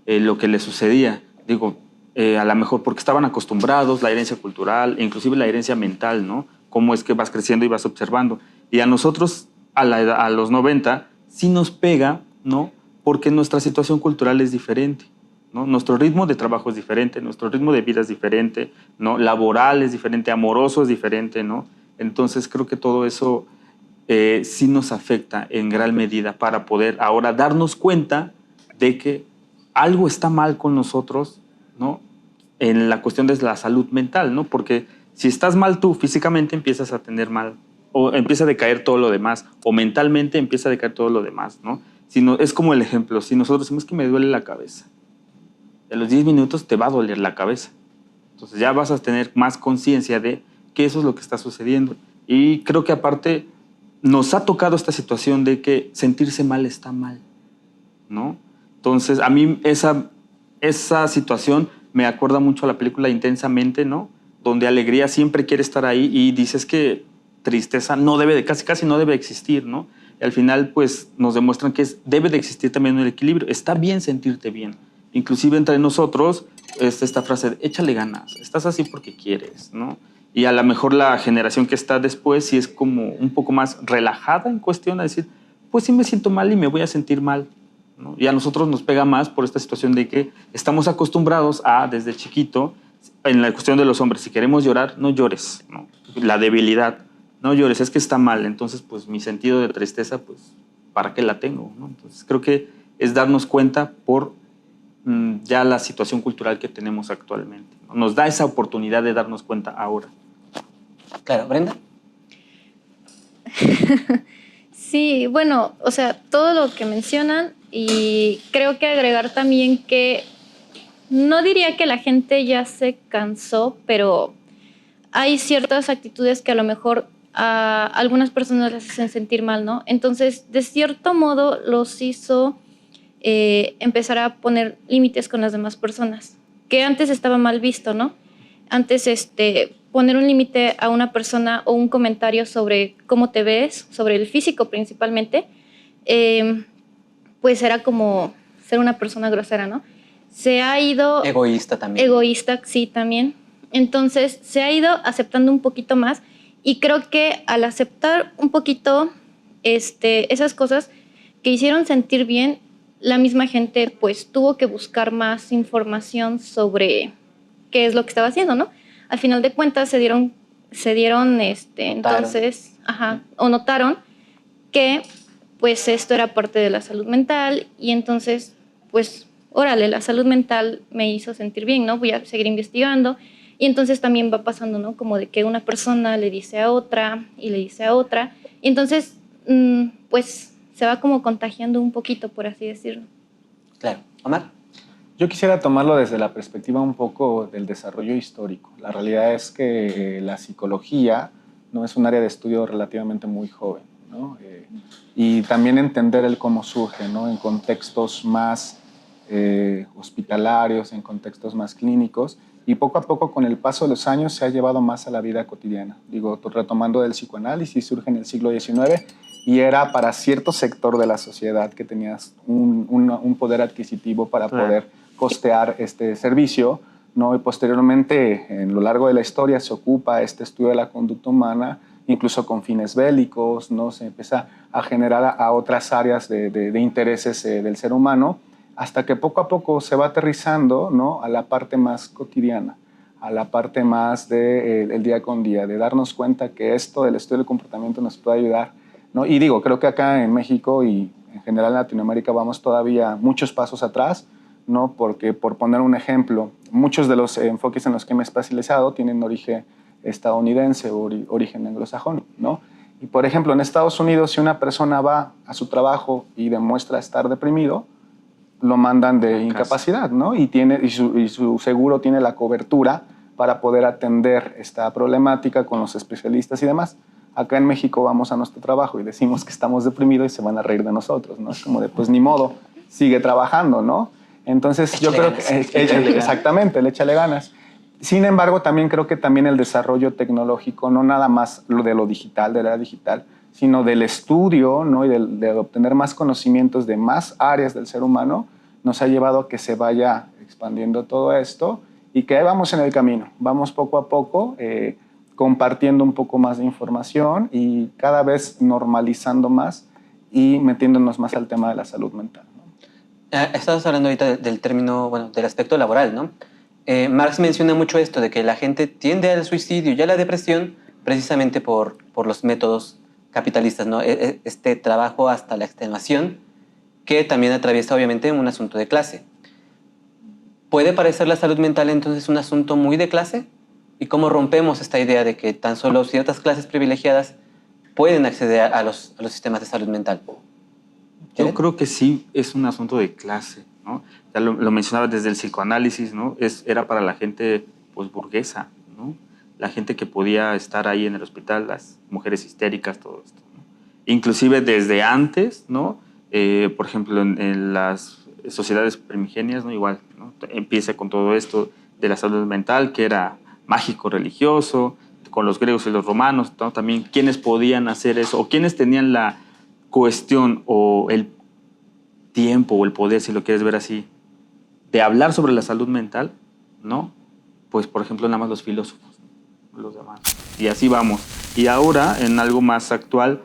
lo que les sucedía. Digo, a lo mejor porque estaban acostumbrados, la herencia cultural, e inclusive la herencia mental, ¿no? Cómo es que vas creciendo y vas observando. Y a nosotros, a los 90, sí nos pega, ¿no? Porque nuestra situación cultural es diferente, ¿no? Nuestro ritmo de trabajo es diferente, nuestro ritmo de vida es diferente, ¿no? Laboral es diferente, amoroso es diferente, ¿no? Entonces creo que todo eso sí nos afecta en gran medida para poder ahora darnos cuenta de que algo está mal con nosotros, ¿no? En la cuestión de la salud mental, ¿no? Porque si estás mal tú físicamente empiezas a tener mal, o empieza a decaer todo lo demás, o mentalmente empieza a decaer todo lo demás, ¿no? Es como el ejemplo, si nosotros decimos que me duele la cabeza, a los 10 minutos te va a doler la cabeza. Entonces ya vas a tener más conciencia de que eso es lo que está sucediendo. Y creo que aparte nos ha tocado esta situación de que sentirse mal está mal, ¿no? Entonces a mí esa situación me acuerda mucho a la película Intensamente, ¿no? Donde alegría siempre quiere estar ahí y dices que tristeza no debe casi no debe existir, ¿no? Y al final pues nos demuestran que debe de existir también un equilibrio. Está bien sentirte bien. Inclusive entre nosotros esta frase de échale ganas, estás así porque quieres, ¿no? Y a lo mejor la generación que está después sí es como un poco más relajada en cuestión a decir, pues sí me siento mal y me voy a sentir mal, ¿no? Y a nosotros nos pega más por esta situación de que estamos acostumbrados a, desde chiquito, en la cuestión de los hombres, si queremos llorar, no llores, ¿no? La debilidad, no llores, es que está mal, entonces pues mi sentido de tristeza, pues, ¿para qué la tengo? ¿No? Entonces creo que es darnos cuenta por ya la situación cultural que tenemos actualmente, ¿no? Nos da esa oportunidad de darnos cuenta ahora. Claro, Brenda. Sí, bueno, o sea, todo lo que mencionan y creo que agregar también que no diría que la gente ya se cansó, pero hay ciertas actitudes que a lo mejor a algunas personas les hacen sentir mal, ¿no? Entonces, de cierto modo, los hizo empezar a poner límites con las demás personas, que antes estaba mal visto, ¿no? Antes, poner un límite a una persona o un comentario sobre cómo te ves, sobre el físico principalmente, pues era como ser una persona grosera, ¿no? Se ha ido... Egoísta también. Egoísta, sí, también. Entonces, se ha ido aceptando un poquito más y creo que al aceptar un poquito esas cosas que hicieron sentir bien, la misma gente pues tuvo que buscar más información sobre qué es lo que estaba haciendo, ¿no? Al final de cuentas se dieron entonces, o notaron que pues esto era parte de la salud mental y entonces pues órale, la salud mental me hizo sentir bien, ¿no? Voy a seguir investigando y entonces también va pasando, ¿no? Como de que una persona le dice a otra y le dice a otra y entonces pues se va como contagiando un poquito, por así decirlo. Claro. Omar. Yo quisiera tomarlo desde la perspectiva un poco del desarrollo histórico. La realidad es que la psicología no es un área de estudio relativamente muy joven, ¿no? Y también entender el cómo surge, ¿no? En contextos más hospitalarios, en contextos más clínicos, y poco a poco con el paso de los años se ha llevado más a la vida cotidiana. Digo, retomando del psicoanálisis, surge en el siglo XIX y era para cierto sector de la sociedad que tenías un poder adquisitivo para poder costear este servicio, ¿no? Y posteriormente, en lo largo de la historia, se ocupa este estudio de la conducta humana, incluso con fines bélicos, ¿no? Se empieza a generar a otras áreas de intereses del ser humano, hasta que poco a poco se va aterrizando, ¿no? A la parte más cotidiana, a la parte más del día con día, de darnos cuenta que esto del estudio del comportamiento nos puede ayudar, ¿no? Y digo, creo que acá en México y en general en Latinoamérica vamos todavía muchos pasos atrás, ¿no? Porque, por poner un ejemplo, muchos de los enfoques en los que me he especializado tienen origen estadounidense o origen anglosajón, ¿no? Y, por ejemplo, en Estados Unidos, si una persona va a su trabajo y demuestra estar deprimido, lo mandan de incapacidad, ¿no? Y su seguro tiene la cobertura para poder atender esta problemática con los especialistas y demás. Acá en México vamos a nuestro trabajo y decimos que estamos deprimidos y se van a reír de nosotros, ¿no? Es como de, pues ni modo, sigue trabajando, ¿no? Entonces yo creo que exactamente, échale ganas. Sin embargo, también creo que también el desarrollo tecnológico, no nada más lo de lo digital, de la era digital, sino del estudio, ¿no? Y de obtener más conocimientos de más áreas del ser humano, nos ha llevado a que se vaya expandiendo todo esto y que vamos en el camino, vamos poco a poco compartiendo un poco más de información y cada vez normalizando más y metiéndonos más al tema de la salud mental, ¿no? Estabas hablando ahorita del término, bueno, del aspecto laboral, ¿no? Marx menciona mucho esto de que la gente tiende al suicidio y a la depresión precisamente por los métodos capitalistas, ¿no? Este trabajo hasta la extenuación que también atraviesa obviamente un asunto de clase. ¿Puede parecer la salud mental entonces un asunto muy de clase? ¿Y cómo rompemos esta idea de que tan solo ciertas clases privilegiadas pueden acceder a los sistemas de salud mental? Yo creo que sí es un asunto de clase, ¿no? Ya lo mencionaba desde el psicoanálisis, ¿no? Era para la gente pues burguesa, ¿no? La gente que podía estar ahí en el hospital, las mujeres histéricas, todo esto, ¿no? Inclusive desde antes, ¿no? Por ejemplo, en las sociedades primigenias, ¿no? Igual, ¿no? Empieza con todo esto de la salud mental, que era mágico-religioso, con los griegos y los romanos, ¿no? También quiénes podían hacer eso, o quiénes tenían la cuestión o el tiempo o el poder, si lo quieres ver así, de hablar sobre la salud mental, ¿no? Pues, por ejemplo, nada más los filósofos, ¿no? Los demás. Y así vamos. Y ahora, en algo más actual,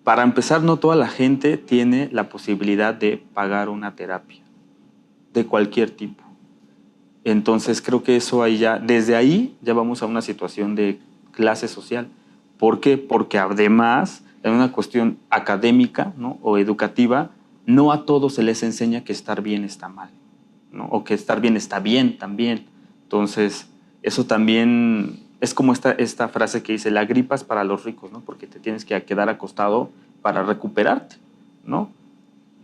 para empezar, no toda la gente tiene la posibilidad de pagar una terapia de cualquier tipo. Entonces creo que eso ahí ya, desde ahí ya vamos a una situación de clase social. ¿Por qué? Porque además, en una cuestión académica, ¿no? O educativa, no a todos se les enseña que estar bien está mal, ¿no? O que estar bien está bien también. Entonces, eso también es como esta frase que dice, la gripa es para los ricos, ¿no? Porque te tienes que quedar acostado para recuperarte, ¿no?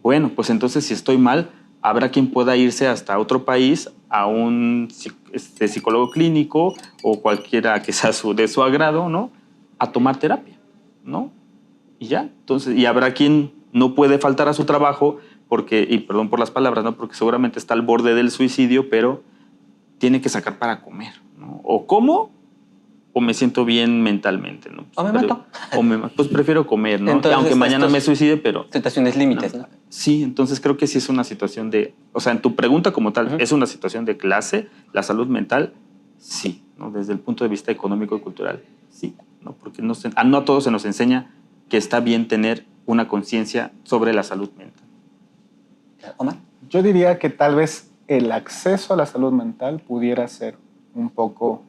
Bueno, pues entonces si estoy mal, habrá quien pueda irse hasta otro país a un psicólogo clínico o cualquiera que sea de su agrado, ¿no? A tomar terapia, ¿no? Y ya. Entonces, y habrá quien no puede faltar a su trabajo porque, y perdón por las palabras, ¿no? Porque seguramente está al borde del suicidio, pero tiene que sacar para comer, ¿no? O como o me siento bien mentalmente, ¿no? O me mato. Pues prefiero comer, ¿no? Entonces, aunque mañana me suicide, pero... Situaciones límites, ¿no? Sí, entonces creo que sí es una situación de... O sea, en tu pregunta como tal, Uh-huh. ¿es una situación de clase? La salud mental, sí, ¿no? Desde el punto de vista económico y cultural, sí, ¿no? Porque no a todos se nos enseña que está bien tener una conciencia sobre la salud mental. Omar. Yo diría que tal vez el acceso a la salud mental pudiera ser un poco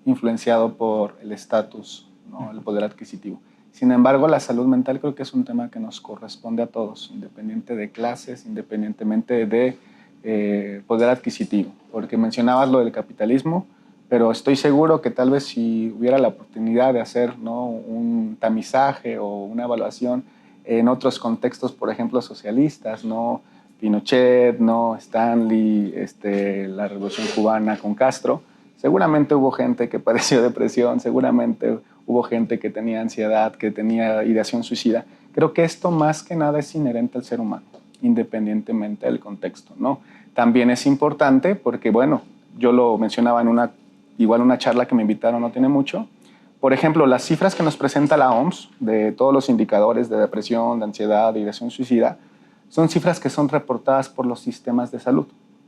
influenciado por el estatus, ¿no? El poder adquisitivo. Sin embargo, la salud mental creo que es un tema que nos corresponde a todos, independiente de clases, independientemente de poder adquisitivo. Porque mencionabas lo del capitalismo, pero estoy seguro que tal vez si hubiera la oportunidad de hacer, ¿no? Un tamizaje o una evaluación en otros contextos, por ejemplo, socialistas, ¿no? Pinochet, ¿no? Stanley, la Revolución Cubana con Castro, seguramente hubo gente que padeció depresión, seguramente hubo gente que tenía ansiedad, que tenía ideación suicida. Creo que esto más que nada es inherente al ser humano, independientemente del contexto, ¿no? También es importante porque, bueno, yo lo mencionaba en una charla que me invitaron no tiene mucho. Por ejemplo, las cifras que nos presenta la OMS de todos los indicadores de depresión, de ansiedad, de ideación suicida, son cifras que son reportadas por los sistemas de salud,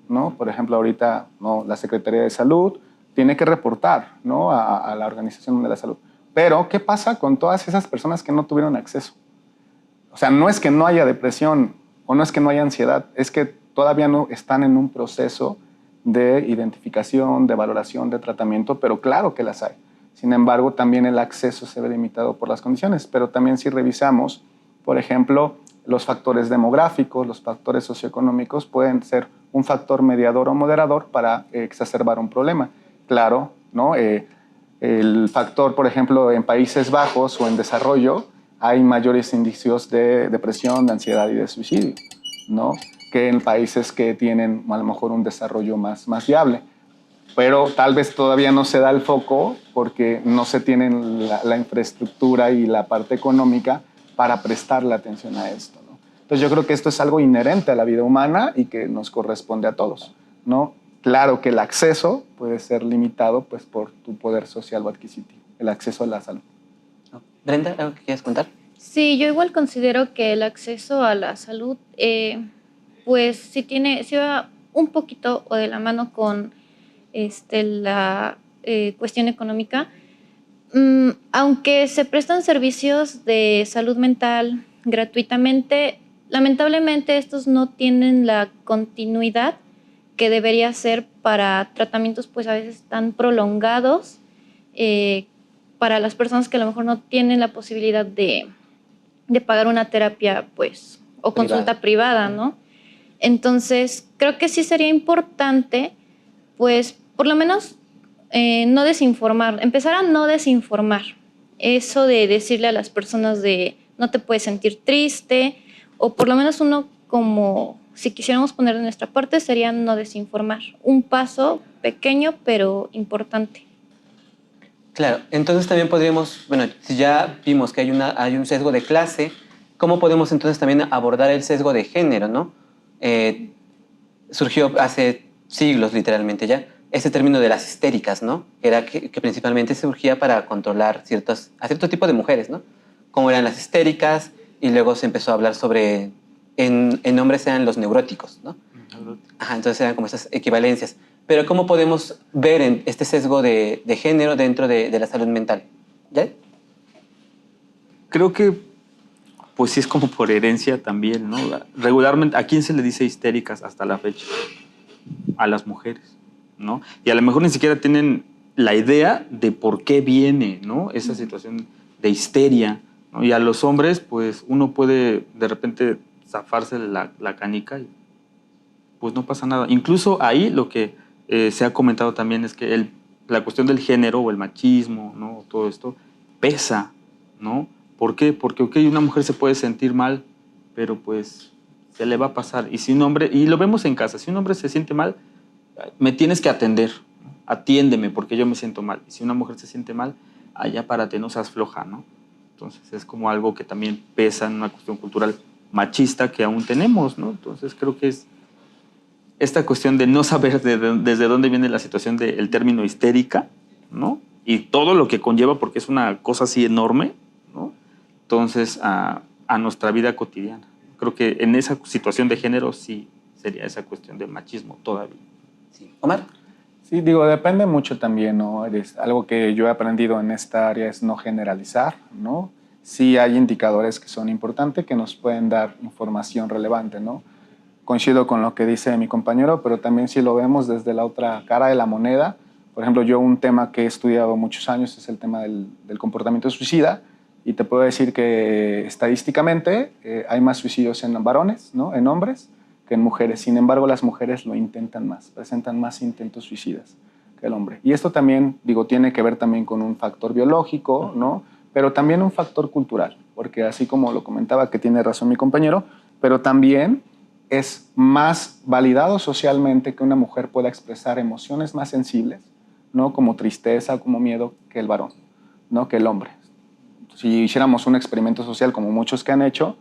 ¿no? Por ejemplo, ahorita, ¿no? La Secretaría de Salud tiene que reportar, ¿no? a la Organización de la Salud. Pero, ¿qué pasa con todas esas personas que no tuvieron acceso? O sea, no es que no haya depresión o no es que no haya ansiedad, es que todavía no están en un proceso de identificación, de valoración, de tratamiento, pero claro que las hay. Sin embargo, también el acceso se ve limitado por las condiciones, pero también si revisamos, por ejemplo, los factores demográficos, los factores socioeconómicos pueden ser un factor mediador o moderador para exacerbar un problema. Claro, ¿no? El factor, por ejemplo, en Países Bajos o en desarrollo, hay mayores indicios de depresión, de ansiedad y de suicidio, ¿no? Que en países que tienen a lo mejor un desarrollo más viable. Pero tal vez todavía no se da el foco porque no se tiene la infraestructura y la parte económica para prestarle atención a esto, ¿no? Entonces yo creo que esto es algo inherente a la vida humana y que nos corresponde a todos, ¿no? Claro que el acceso puede ser limitado pues, por tu poder social o adquisitivo, el acceso a la salud. Brenda, ¿algo que quieras contar? Sí, yo igual considero que el acceso a la salud, pues sí va un poquito o de la mano con la cuestión económica. Aunque se prestan servicios de salud mental gratuitamente, lamentablemente estos no tienen la continuidad que debería ser para tratamientos pues a veces tan prolongados para las personas que a lo mejor no tienen la posibilidad de pagar una terapia pues o consulta privada, ¿no? Entonces creo que sí sería importante pues por lo menos no desinformar, empezar a no desinformar. Eso de decirle a las personas de no te puedes sentir triste, o por lo menos uno como, si quisiéramos poner de nuestra parte, sería no desinformar. Un paso pequeño, pero importante. Claro, entonces también podríamos, bueno, si ya vimos que hay un sesgo de clase, ¿cómo podemos entonces también abordar el sesgo de género, ¿no? Surgió hace siglos, literalmente ya, ese término de las histéricas, ¿no? Era que principalmente surgía para controlar a cierto tipo de mujeres, ¿no? Como eran las histéricas, y luego se empezó a hablar sobre, en hombres eran los neuróticos, ¿no? Ajá, entonces eran como esas equivalencias. Pero ¿cómo podemos ver este sesgo de género dentro de la salud mental? ¿Ya? Creo que, pues sí es como por herencia también, ¿no? Regularmente, ¿a quién se le dice histéricas hasta la fecha? A las mujeres, ¿no? Y a lo mejor ni siquiera tienen la idea de por qué viene, ¿no? Esa situación de histeria, ¿no? Y a los hombres, pues uno puede de repente zafarse la canica y pues no pasa nada. Incluso ahí lo que se ha comentado también es que la cuestión del género o el machismo, ¿no? Todo esto pesa, ¿no? ¿Por qué? Porque una mujer se puede sentir mal, pero pues se le va a pasar. Y si un hombre, y lo vemos en casa, si un hombre se siente mal, me tienes que atender, ¿no? Atiéndeme porque yo me siento mal. Y si una mujer se siente mal, allá párate, no seas floja, ¿no? Entonces es como algo que también pesa en una cuestión cultural machista que aún tenemos, ¿no? Entonces creo que es esta cuestión de no saber desde dónde viene la situación del término histérica, ¿no? Y todo lo que conlleva, porque es una cosa así enorme, ¿no? Entonces, a nuestra vida cotidiana. Creo que en esa situación de género sí sería esa cuestión de machismo todavía. Sí. Omar. Sí, digo, depende mucho también, ¿no? Algo que yo he aprendido en esta área es no generalizar, ¿no? Sí hay indicadores que son importantes, que nos pueden dar información relevante, ¿no? Coincido con lo que dice mi compañero, pero también si lo vemos desde la otra cara de la moneda, por ejemplo, yo un tema que he estudiado muchos años es el tema del comportamiento suicida, y te puedo decir que estadísticamente hay más suicidios en varones, ¿no? En hombres, que en mujeres. Sin embargo, las mujeres lo intentan más, presentan más intentos suicidas que el hombre. Y esto también, digo, tiene que ver también con un factor biológico, ¿no? Pero también un factor cultural, porque así como lo comentaba, que tiene razón mi compañero, pero también es más validado socialmente que una mujer pueda expresar emociones más sensibles, ¿no? Como tristeza, como miedo, que el varón, ¿no? Que el hombre. Si hiciéramos un experimento social como muchos que han hecho,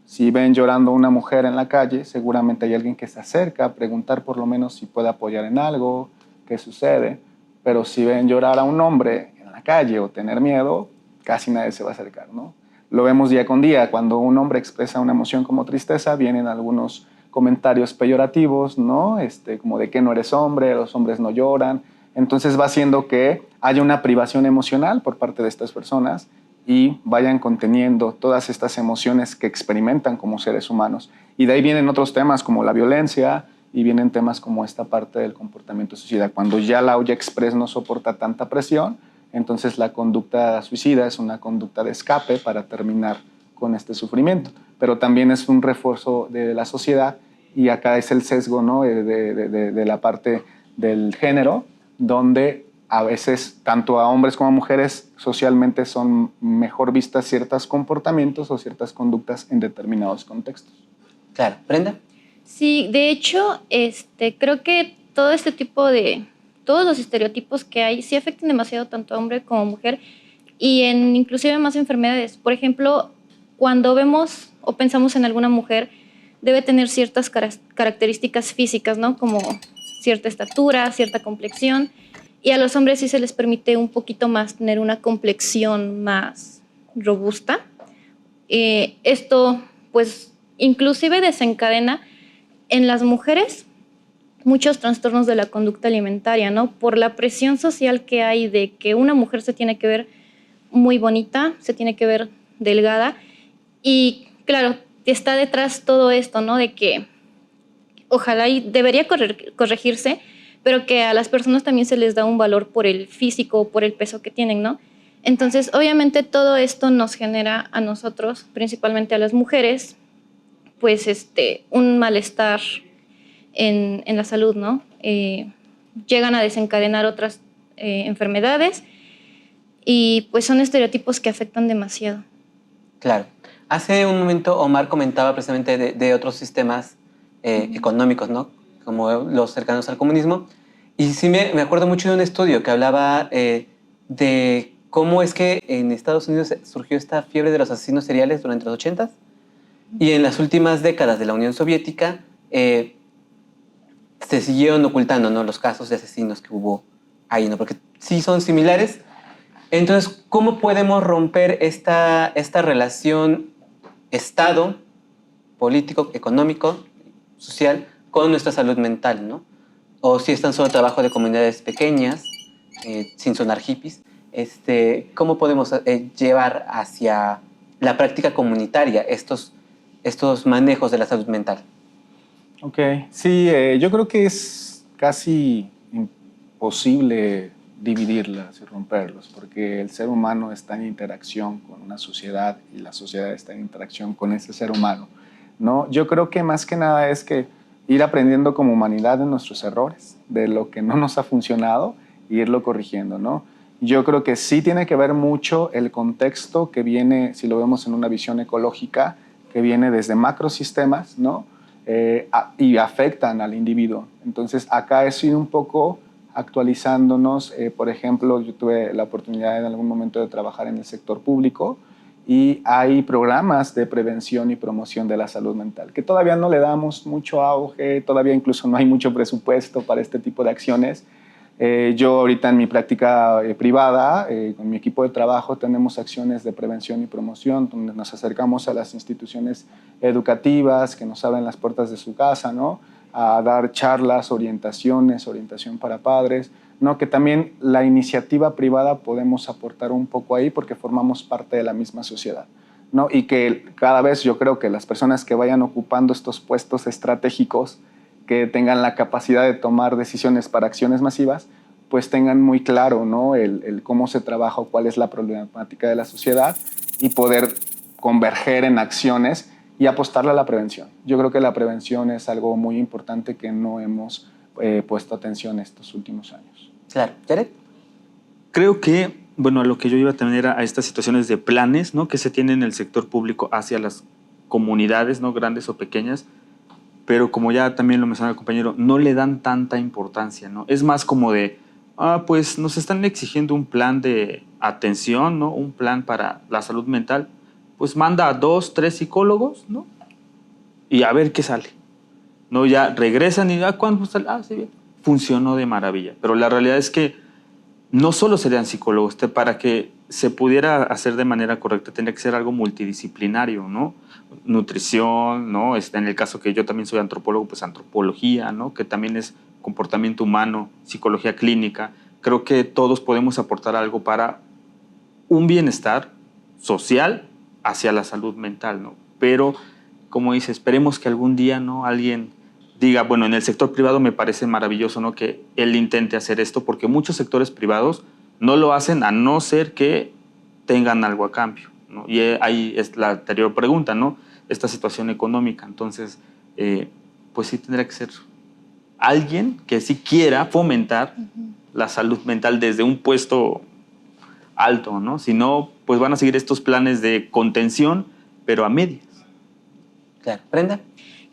si ven llorando a una mujer en la calle, seguramente hay alguien que se acerca a preguntar por lo menos si puede apoyar en algo, qué sucede. Pero si ven llorar a un hombre en la calle o tener miedo, casi nadie se va a acercar, ¿no? Lo vemos día con día. Cuando un hombre expresa una emoción como tristeza, vienen algunos comentarios peyorativos, ¿no? Como de que no eres hombre, los hombres no lloran. Entonces va haciendo que haya una privación emocional por parte de estas personas y vayan conteniendo todas estas emociones que experimentan como seres humanos. Y de ahí vienen otros temas como la violencia y vienen temas como esta parte del comportamiento suicida. Cuando ya la olla express no soporta tanta presión, entonces la conducta suicida es una conducta de escape para terminar con este sufrimiento. Pero también es un refuerzo de la sociedad, y acá es el sesgo, ¿no? de la parte del género, donde a veces tanto a hombres como a mujeres socialmente son mejor vistas ciertos comportamientos o ciertas conductas en determinados contextos. Claro. ¿Brenda? Sí, de hecho, creo que todo este tipo de, todos los estereotipos que hay sí afectan demasiado tanto a hombre como a mujer, y en inclusive más enfermedades. Por ejemplo, cuando vemos o pensamos en alguna mujer, debe tener ciertas características físicas, ¿no? Como cierta estatura, cierta complexión, y a los hombres sí se les permite un poquito más tener una complexión más robusta. Esto, pues, inclusive desencadena en las mujeres muchos trastornos de la conducta alimentaria, ¿no? Por la presión social que hay de que una mujer se tiene que ver muy bonita, se tiene que ver delgada, y claro, está detrás todo esto, ¿no? De que ojalá y debería corregirse, pero que a las personas también se les da un valor por el físico, por el peso que tienen, ¿no? Entonces, obviamente todo esto nos genera a nosotros, principalmente a las mujeres, pues un malestar en la salud, ¿no? Llegan a desencadenar otras enfermedades, y pues son estereotipos que afectan demasiado. Claro. Hace un momento Omar comentaba precisamente de otros sistemas económicos, ¿no? Como los cercanos al comunismo. Y sí me acuerdo mucho de un estudio que hablaba de cómo es que en Estados Unidos surgió esta fiebre de los asesinos seriales durante los 80s, y en las últimas décadas de la Unión Soviética se siguieron ocultando, ¿no? Los casos de asesinos que hubo ahí, ¿no? Porque sí son similares. Entonces, ¿cómo podemos romper esta relación Estado, político, económico, social, con nuestra salud mental, ¿no? O si es tan solo trabajo de comunidades pequeñas, sin sonar hippies, ¿cómo podemos llevar hacia la práctica comunitaria estos manejos de la salud mental? Ok, sí, yo creo que es casi posible dividirlas y romperlos, porque el ser humano está en interacción con una sociedad y la sociedad está en interacción con ese ser humano, ¿no? Yo creo que más que nada es que ir aprendiendo como humanidad de nuestros errores, de lo que no nos ha funcionado e irlo corrigiendo, ¿no? Yo creo que sí tiene que ver mucho el contexto que viene, si lo vemos en una visión ecológica, que viene desde macrosistemas, ¿no? Y afectan al individuo. Entonces, acá he sido un poco actualizándonos. Por ejemplo, yo tuve la oportunidad en algún momento de trabajar en el sector público y hay programas de prevención y promoción de la salud mental, que todavía no le damos mucho auge, todavía incluso no hay mucho presupuesto para este tipo de acciones. Yo ahorita en mi práctica privada, con mi equipo de trabajo, tenemos acciones de prevención y promoción, donde nos acercamos a las instituciones educativas que nos abren las puertas de su casa, ¿no? A dar charlas, orientación para padres, ¿no? Que también la iniciativa privada podemos aportar un poco ahí porque formamos parte de la misma sociedad, ¿no? Y que cada vez yo creo que las personas que vayan ocupando estos puestos estratégicos, que tengan la capacidad de tomar decisiones para acciones masivas, pues tengan muy claro, ¿no? el cómo se trabaja o cuál es la problemática de la sociedad y poder converger en acciones y apostarle a la prevención. Yo creo que la prevención es algo muy importante que no hemos puesto atención estos últimos años. Claro. ¿Jared? Creo que, bueno, a lo que yo iba también era a estas situaciones de planes, ¿no? Que se tienen en el sector público hacia las comunidades, ¿no? Grandes o pequeñas, pero como ya también lo mencionaba el compañero, no le dan tanta importancia, ¿no? Es más como de, pues nos están exigiendo un plan de atención, ¿no? Un plan para la salud mental, pues manda a 2, 3 psicólogos, ¿no? Y a ver qué sale, ¿no? Ya regresan y, ¿cuándo sale? Sí, bien. Funcionó de maravilla, pero la realidad es que no solo serían psicólogos, para que se pudiera hacer de manera correcta tendría que ser algo multidisciplinario, ¿no? Nutrición, ¿no? En el caso que yo también soy antropólogo, pues antropología, ¿no? Que también es comportamiento humano, psicología clínica. Creo que todos podemos aportar algo para un bienestar social hacia la salud mental, ¿no? Pero, como dice, esperemos que algún día, ¿no? Alguien diga, bueno, en el sector privado me parece maravilloso, ¿no? Que él intente hacer esto, porque muchos sectores privados no lo hacen a no ser que tengan algo a cambio, ¿no? Y ahí es la anterior pregunta, ¿no? Esta situación económica. Entonces, pues sí tendría que ser alguien que sí quiera fomentar la salud mental desde un puesto alto, ¿no? Si no, pues van a seguir estos planes de contención, pero a medias. Claro. ¿Brenda?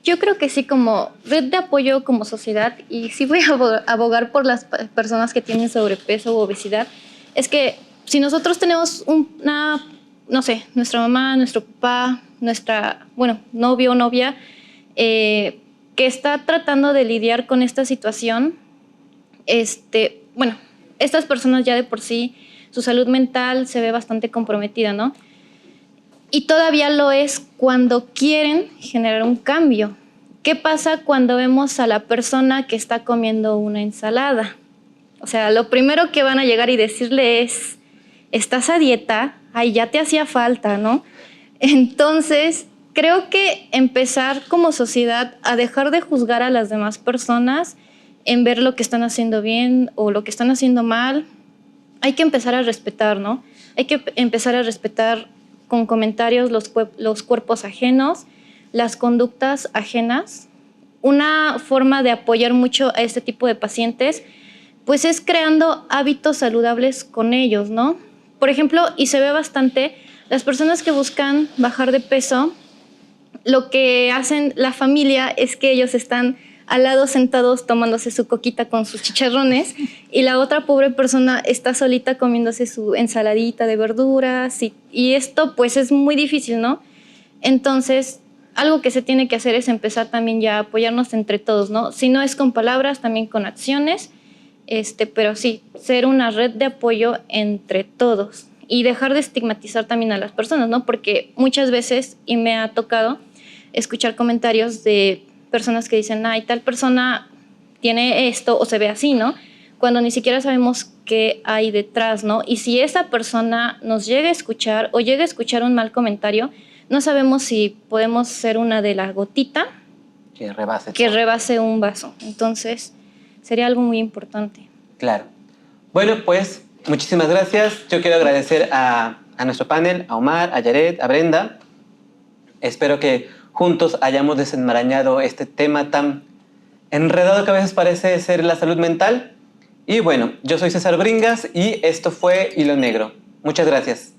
Yo creo que sí, como red de apoyo como sociedad, y sí voy a abogar por las personas que tienen sobrepeso u obesidad, es que si nosotros tenemos una, no sé, nuestra mamá, nuestro papá, novio o novia, que está tratando de lidiar con esta situación, estas personas ya de por sí, su salud mental se ve bastante comprometida, ¿no? Y todavía lo es cuando quieren generar un cambio. ¿Qué pasa cuando vemos a la persona que está comiendo una ensalada? O sea, lo primero que van a llegar y decirle es, ¿estás a dieta? Ay, ya te hacía falta, ¿no? Entonces, creo que empezar como sociedad a dejar de juzgar a las demás personas en ver lo que están haciendo bien o lo que están haciendo mal. Hay que empezar a respetar, ¿no? Hay que empezar a respetar con comentarios los cuerpos ajenos, las conductas ajenas. Una forma de apoyar mucho a este tipo de pacientes, pues es creando hábitos saludables con ellos, ¿no? Por ejemplo, y se ve bastante, las personas que buscan bajar de peso, lo que hacen la familia es que ellos están al lado sentados tomándose su coquita con sus chicharrones y la otra pobre persona está solita comiéndose su ensaladita de verduras y esto pues es muy difícil, ¿no? Entonces, algo que se tiene que hacer es empezar también ya a apoyarnos entre todos, ¿no? Si no es con palabras, también con acciones, pero sí, ser una red de apoyo entre todos y dejar de estigmatizar también a las personas, ¿no? Porque muchas veces, y me ha tocado escuchar comentarios de personas que dicen, ay, tal persona tiene esto o se ve así, ¿no? Cuando ni siquiera sabemos qué hay detrás, ¿no? Y si esa persona nos llega a escuchar o llega a escuchar un mal comentario, no sabemos si podemos ser una de la gotita que rebase un vaso. Entonces, sería algo muy importante. Claro. Bueno, pues muchísimas gracias. Yo quiero agradecer a nuestro panel, a Omar, a Yaret, a Brenda. Espero que juntos hayamos desenmarañado este tema tan enredado que a veces parece ser la salud mental. Y bueno, yo soy César Bringas y esto fue Hilo Negro. Muchas gracias.